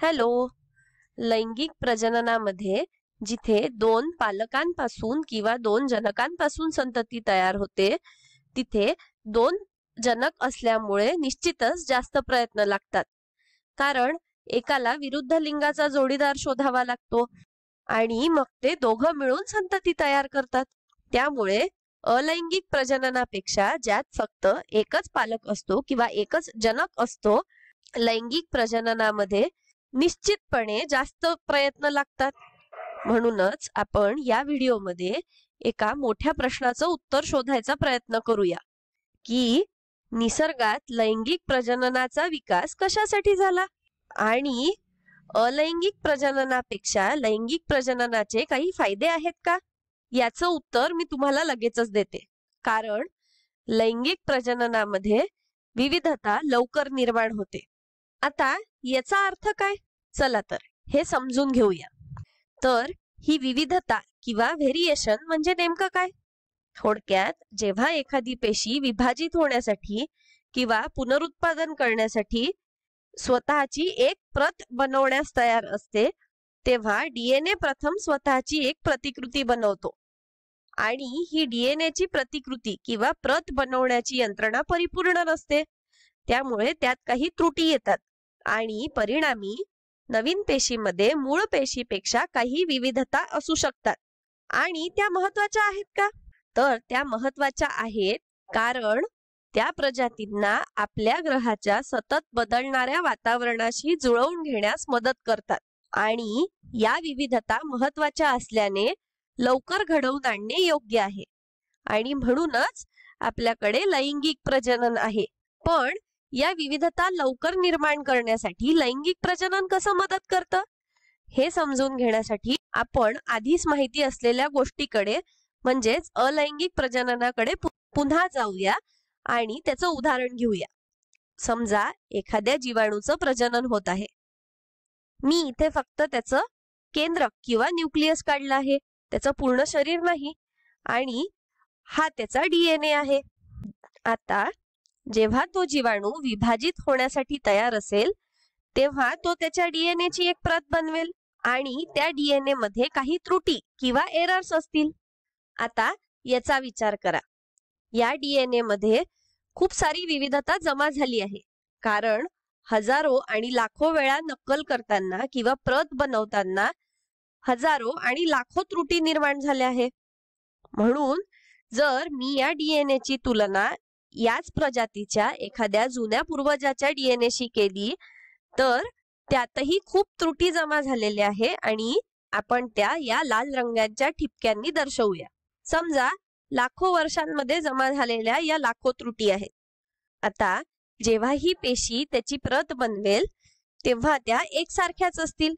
Hello. लैंगिक प्रजननामध्ये जिथे दोन पालकांपासून किंवा दोन जनकांपासून संतती तयार होते, तिथे दोन जनक असल्यामुळे निश्चितच जास्त प्रयत्न लागतात. कारण एकाला विरुद्ध लिंगाचा जोडीदार शोधावा लागतो आणि मग ते दोघं मिळून संतती तयार करतात. त्यामुळे अलैंगिक प्रजननापेक्षा ज्यात फक्त एकच पालक असतो किंवा एकच जनक असतो, लैंगिक प्रजननामध्ये निश्चितपणे जास्त प्रयत्न लागतात. म्हणूनच आपण या व्हिडिओमध्ये एका मोठ्या प्रश्नाचं उत्तर शोधायचा प्रयत्न करूया की निसर्गात लैंगिक प्रजननाचा विकास कशासाठी झाला आणि अलैंगिक प्रजननापेक्षा लैंगिक प्रजननाचे काही फायदे आहेत का, याचं उत्तर मी तुम्हाला लगेचच देते. कारण लैंगिक प्रजननामध्ये विविधता लवकर निर्माण होते. आता याचा अर्थ काय, चला तर हे समजून घेऊया. तर ही विविधता किंवा व्हेरिएशन म्हणजे नेमकं काय? थोडक्यात, जेव्हा एखादी पेशी विभाजित होण्यासाठी किंवा पुनरुत्पादन करण्यासाठी स्वतःची एक प्रत बनवण्यास तयार असते, तेव्हा डीएनए प्रथम स्वतःची एक प्रतिकृती बनवतो आणि ही डीएनएची प्रतिकृती किंवा प्रत बनवण्याची यंत्रणा परिपूर्ण नसते. त्यामुळे त्यात काही त्रुटी येतात आणि परिणामी नवीन पेशीमध्ये मूळ पेशीपेक्षा काही विविधता असू शकतात. आणि त्या महत्वाच्या आहेत का? तर त्या महत्वाच्या आहेत कारण त्या प्रजातींना आपल्या ग्रहाच्या सतत बदलणाऱ्या वातावरणाशी जुळवून घेण्यास मदत करतात. आणि या विविधता महत्वाच्या असल्याने लवकर घडवून आणणे योग्य आहे आणि म्हणूनच आपल्याकडे लैंगिक प्रजनन आहे. पण या विविधता लवकर निर्माण करण्यासाठी लैंगिक प्रजनन कसं मदत करतं हे समजून घेण्यासाठी आपण आधीच माहिती असलेल्या गोष्टीकडे म्हणजेच अलैंगिक प्रजननाकडे पुन्हा जाऊया आणि त्याचं उदाहरण घेऊया. समजा एखाद्या जीवाणूचं प्रजनन होत आहे. मी इथे फक्त त्याचं केंद्रक किंवा न्यूक्लियस काढलं आहे, त्याचं पूर्ण शरीर नाही, आणि हा त्याचा डीएनए आहे. आता जेव्हा तो जीवाणू विभाजित होण्यासाठी तयार असेल तेव्हा तो त्याच्या डीएनए ची एक प्रत बनवेल आणि त्या डीएनए मध्ये काही त्रुटी किंवा एरर्स असतील. आता याचा विचार करा. या डीएनए मध्ये खूप सारी विविधता जमा झाली आहे कारण हजारो आणि लाखो वेळा नक्कल करताना किंवा प्रत बनवताना हजारो आणि लाखो त्रुटी निर्माण झाल्या आहे. म्हणून जर मी या डीएनए ची तुलना याच प्रजातीच्या एखाद्या जुन्या पूर्वजाच्या डीएनए शी केली तर त्यातही खूप त्रुटी जमा झालेल्या आहे आणि आपण त्या या लाल रंगाच्या ठिपक्यांनी दर्शवूया. समजा लाखो वर्षांमध्ये जमा झालेल्या या लाखो त्रुटी आहेत. आता जेव्हा ही पेशी त्याची प्रत बनवेल तेव्हा त्या एकसारख्याच असतील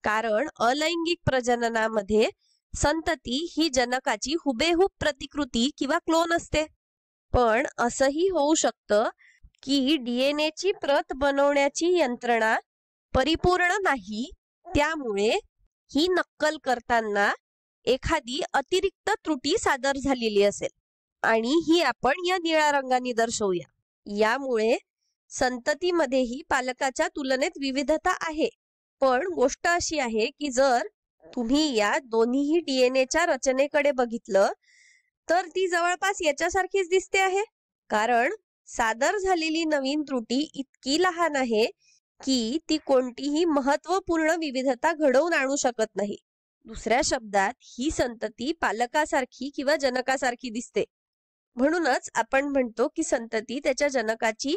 कारण अलैंगिक प्रजननामध्ये संतती ही जनकाची हुबेहूब प्रतिकृती किंवा क्लोन असते. पण असंही होऊ शकतं की डीएनए ची प्रत बनवण्याची यंत्रणा परिपूर्ण नाही, त्यामुळे ही नक्कल करताना एखादी अतिरिक्त त्रुटी सादर झालेली असेल आणि ही आपण या निळ्या रंगाने दर्शवूया. यामुळे संततीमध्येही पालकाच्या तुलनेत विविधता आहे. पण गोष्ट अशी आहे की जर तुम्ही या दोन्हीही डीएनएच्या रचनेकडे बघितलं तर ती जवळपास याच्यासारखीच दिसते आहे कारण सादर झालेली नवीन त्रुटी इतकी लहान आहे की ती कोणतीही महत्वपूर्ण विविधता घडवून आणू शकत नाही. दुसऱ्या शब्दात ही संतती पालकासारखी किंवा जनकासारखी दिसते. म्हणूनच आपण म्हणतो की संतती त्याच्या जनकाची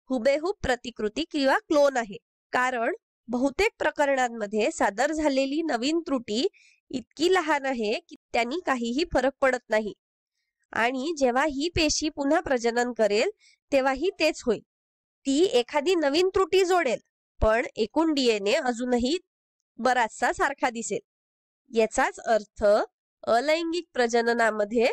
हुबेहूब प्रतिकृती किंवा क्लोन आहे. कारण बहुतेक प्रकरणांमध्ये सादर झालेली नवीन त्रुटी इतकी लहान आहे की त्यांनी काहीही फरक पडत नाही आणि जेव्हा ही पेशी पुन्हा प्रजनन करेल तेव्हाही तेच होईल. ती एखादी नवीन त्रुटी जोडेल पण एकूण डीएनए अजूनही बराचसा सारखा दिसेल. याचाच अर्थ अलैंगिक प्रजननामध्ये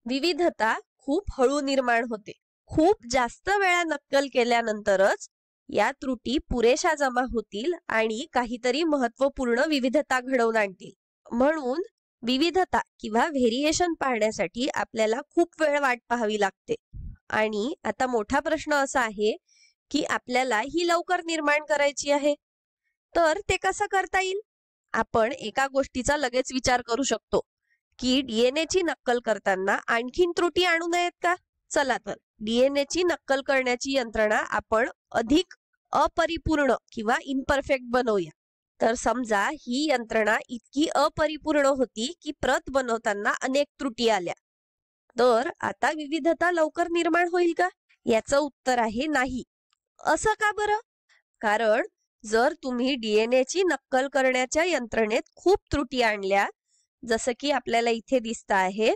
विविधता खूप हळू निर्माण होते. खूप जास्त वेळा नक्कल केल्यानंतरच या त्रुटी पुरेशा जमा होतील आणि काहीतरी महत्वपूर्ण विविधता घडवून आणतील. म्हणून विविधता किंवा व्हेरिएशन पाहण्यासाठी आपल्याला खूप वेळ वाट पाहावी लागते. आणि आता मोठा प्रश्न असा आहे की आपल्याला ही लवकर निर्माण करायची आहे. तर ते कसं करता येईल? आपण एका गोष्टीचा लगेच विचार करू शकतो की डीएनए ची नक्कल करताना आणखीन त्रुटी आणू नयेत का? चला तर डीएनए ची नक्कल करण्याची यंत्रणा आपण अधिक अपरिपूर्ण किंवा इम्परफेक्ट बनवूया. तर समजा ही यंत्रणा इतकी अपरिपूर्ण होती की प्रत बनवताना अनेक त्रुटी आल्या, तर आता विविधता लवकर निर्माण होईल का? याचं उत्तर आहे नाही. असं का बरं? कारण जर तुम्ही डीएनए ची नक्कल करण्याच्या यंत्रणेत खूप त्रुटी आणल्या, जसं की आपल्याला इथे दिसत आहे,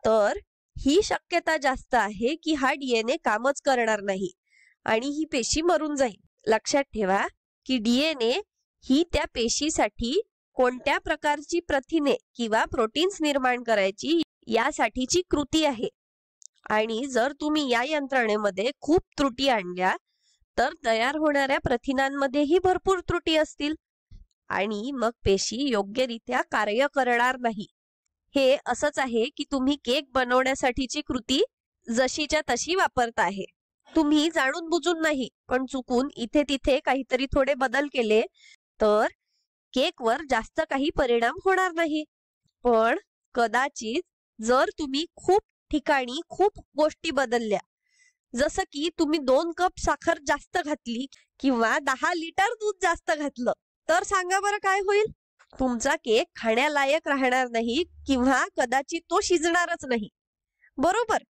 तर ही शक्यता जास्त आहे की हा डीएनए कामच करणार नाही आणि ही पेशी मरून जाईल. लक्षात ठेवा की डीएनए ही त्या पेशीसाठी कोणत्या प्रकारची प्रथिने किंवा प्रोटीन्स निर्माण करायची यासाठीची कृती आहे. आणि जर तुम्ही या यंत्रणेमध्ये खूप त्रुटी आणल्या तर तयार होणाऱ्या प्रथिनांमध्येही भरपूर त्रुटी असतील आणि मग पेशी योग्यरित्या कार्य करणार नाही. हे असंच आहे की तुम्ही केक बनवण्यासाठीची कृती जशीच्या तशी वापरता आहे. तुम्ही जाणून बुजून नाही पण चुकून इथे तिथे काहीतरी थोडे बदल केले तर केकवर जास्त काही परिणाम होणार नाही. पण कदाचित जर तुम्ही खूप ठिकाणी खूप गोष्टी बदलल्या, जसं की तुम्ही 2 कप साखर जास्त घातली किंवा 10 लिटर दूध जास्त घातलं, तर सांगा बरं काय होईल? तुमचा केक खाण्यालायक राहणार नाही किंवा कदाचित तो शिजणारच नाही. बरोबर?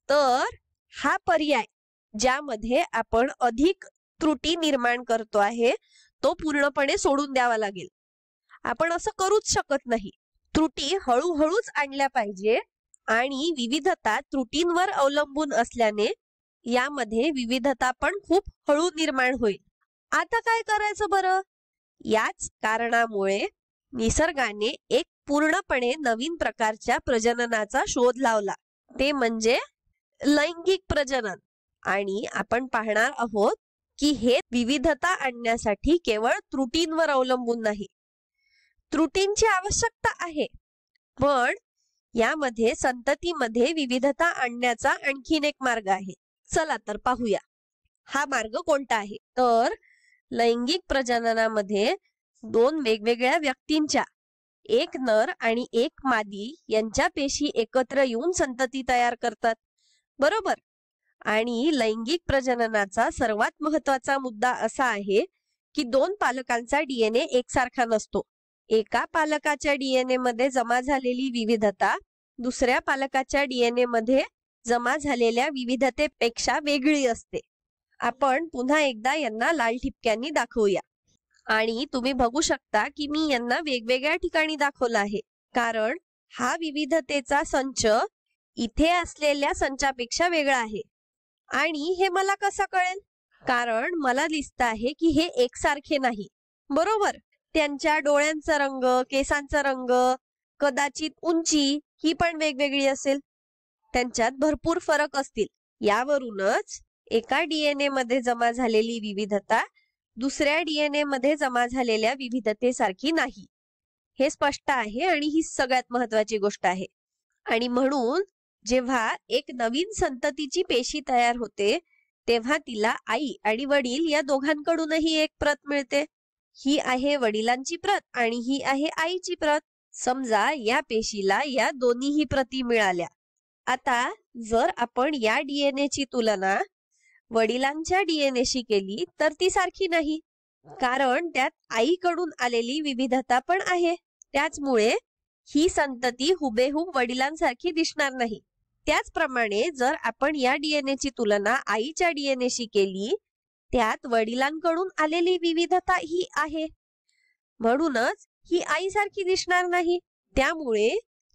तर हा पर्याय ज्यामध्ये आपण अधिक त्रुटी निर्माण करतो आहे तो पूर्णपणे सोडून द्यावा लागेल. आपण असं करूच शकत नाही. त्रुटी हळूहळूच आणल्या पाहिजे आणि विविधता त्रुटींवर अवलंबून असल्याने यामध्ये विविधता पण खूप हळू निर्माण होईल. आता काय करायचं बरं? याच कारणामुळे निसर्गाने एक पूर्णपणे नवीन प्रकारच्या प्रजननाचा शोध लावला, ते म्हणजे लैंगिक प्रजनन. आणि आपण पाहणार आहोत की हे विविधता आणण्यासाठी केवळ त्रुटींवर अवलंबून नाही. त्रुटींची आवश्यकता आहे, पण यामध्ये संततीमध्ये विविधता आणण्याचा आणखीन एक मार्ग आहे. चला तर पाहूया हा मार्ग कोणता आहे. तर लैंगिक प्रजननामध्ये 2 वेगवेगळ्या व्यक्तींच्या, एक नर आणि एक मादी यांच्या पेशी एकत्र येऊन संतती तयार करतात. बरोबर? आणि लैंगिक प्रजननाचा सर्वात महत्वाचा मुद्दा असा आहे की 2 पालकांचा डीएनए एकसारखा नसतो. एका पालकाच्या डीएनए मध्ये जमा झालेली विविधता दुसऱ्या पालकाच्या डीएनए मध्ये जमा झालेल्या विविधतेपेक्षा वेगळी असते. आपण पुन्हा एकदा यांना लाल ठिपक्यांनी दाखवूया. आणि तुम्ही बघू शकता की मी यांना वेगवेगळ्या ठिकाणी दाखवलं आहे, कारण हा विविधतेचा संच इथे असलेल्या संचापेक्षा वेगळा आहे. आणि हे मला कसं कळेल? कारण मला दिसत आहे की हे एकसारखे नाही. बरोबर? त्यांच्या डोळ्यांचा रंग, केसांचा रंग, कदाचित उंची ही पण वेगवेगळी असेल. त्यांच्यात भरपूर फरक असतील. यावरूनच एका डीएनए मध्ये जमा झालेली विविधता दुसऱ्या डीएनए मध्ये जमा झालेल्या विविधतेसारखी नाही, हे स्पष्ट आहे. आणि ही सगळ्यात महत्वाची गोष्ट आहे. आणि म्हणून जेव्हा एक नवीन संततीची पेशी तयार होते तेव्हा तिला आई आणि वडील या दोघांकडूनही एक प्रत मिळते. ही आहे वडिलांची प्रत आणि ही आहे आईची प्रत. समजा या पेशीला या दोन्हीही प्रती मिळाल्या. आता जर आपण या डीएनए ची तुलना वडिलांच्या डीएनएशी केली तर ती सारखी नाही, कारण त्यात आईकडून आलेली विविधता पण आहे. त्याचमुळे ही संतती हुबेहूब वडिलांसारखी दिसणार नाही. त्याचप्रमाणे जर आपण या डीएनए ची तुलना आईच्या डीएनएशी केली, त्यात वडिलांकडून आलेली विविधता ही आहे, म्हणूनच ही आईसारखी दिसणार नाही. त्यामुळे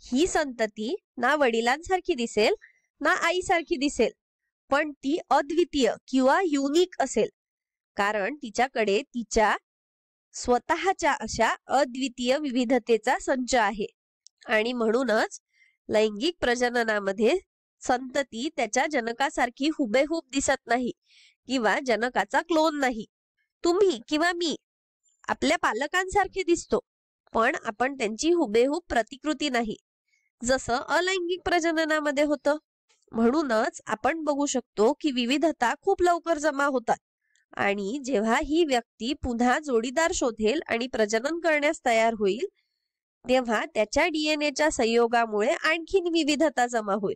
ही संतती ना वडिलांसारखी दिसेल ना आईसारखी दिसेल, पण ती अद्वितीय किंवा युनिक असेल, कारण तिच्याकडे तिच्या स्वतःच्या अशा अद्वितीय विविधतेचा संच आहे. आणि म्हणूनच लैंगिक प्रजननामध्ये संतती त्याच्या जनकासारखी हुबेहूब दिसत नाही किंवा जनकाचा क्लोन नाही. तुम्ही किंवा मी आपल्या पालकांसारखे दिसतो, पण आपण त्यांची हुबेहूब प्रतिकृती नाही, जसं अलैंगिक प्रजननामध्ये होतं. म्हणूनच आपण बघू शकतो की विविधता खूप लवकर जमा होतात आणि जेव्हा ही व्यक्ती पुन्हा जोडीदार शोधेल आणि प्रजनन करण्यास तयार होईल तेव्हा त्याच्या डीएनएच्या संयोगामुळे आणखीन विविधता जमा होईल.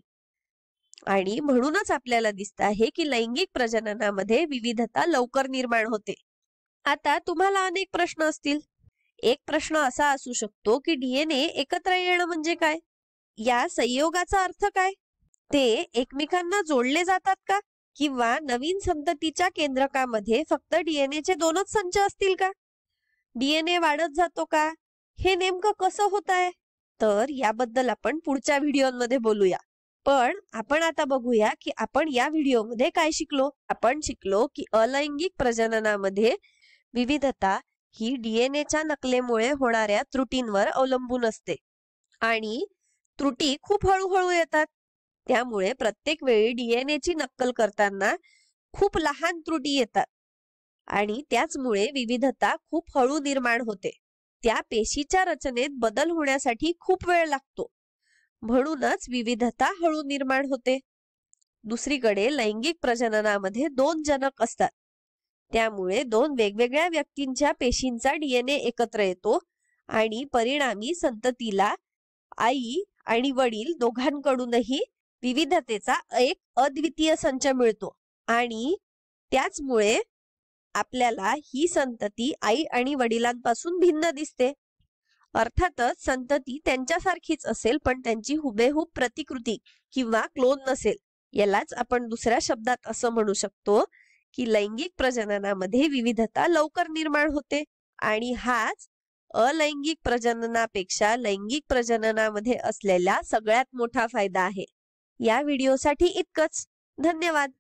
आणि म्हणूनच आपल्याला दिसत आहे की लैंगिक प्रजननामध्ये विविधता लवकर निर्माण होते. आता तुम्हाला अनेक प्रश्न असतील. एक प्रश्न असा असू शकतो की डीएनए एकत्र येणं म्हणजे काय? या संयोगाचा अर्थ काय? ते एकमेकांना जोडले जातात का? किंवा नवीन संततीच्या केंद्रकामध्ये फक्त डीएनएचे 2च संच असतील का? डीएनए वाढत जातो का? हे नेमकं कसं होत आहे? तर याबद्दल आपण पुढच्या व्हिडिओमध्ये बोलूया. पण आपण आता बघूया की आपण या व्हिडिओमध्ये काय शिकलो. आपण शिकलो की अलैंगिक प्रजननामध्ये विविधता ही डीएनएच्या नकलेमुळे होणाऱ्या त्रुटींवर अवलंबून असते आणि त्रुटी खूप हळूहळू येतात. त्यामुळे प्रत्येक वेळी डीएनएची नक्कल करताना खूप लहान त्रुटी येतात आणि त्याचमुळे विविधता खूप हळू निर्माण होते. त्या पेशीच्या रचनेत बदल होण्यासाठी खूप वेळ लागतो. म्हणूनच विविधता हळू निर्माण होते. दुसरीकडे लैंगिक प्रजननामध्ये 2 जनक असतात. त्यामुळे 2 वेगवेगळ्या व्यक्तींच्या पेशींचा डीएनए एकत्र येतो आणि परिणामी संततीला आई आणि वडील दोघांकडूनही विविधतेचा एक अद्वितीय संच मिळतो आणि त्याचमुळे आपल्याला ही संतती आई आणि वडिलांपासून भिन्न दिसते. अर्थातच संतती त्यांच्यासारखीच असेल पण त्यांची हुबेहूब प्रतिकृती किंवा क्लोन नसेल. यालाच आपण दुसऱ्या शब्दात असं म्हणू शकतो की लैंगिक प्रजननामध्ये विविधता लवकर निर्माण होते आणि हाच अलैंगिक प्रजननापेक्षा लैंगिक प्रजननामध्ये असलेला सगळ्यात मोठा फायदा आहे. या व्हिडिओसाठी इतकंच. धन्यवाद.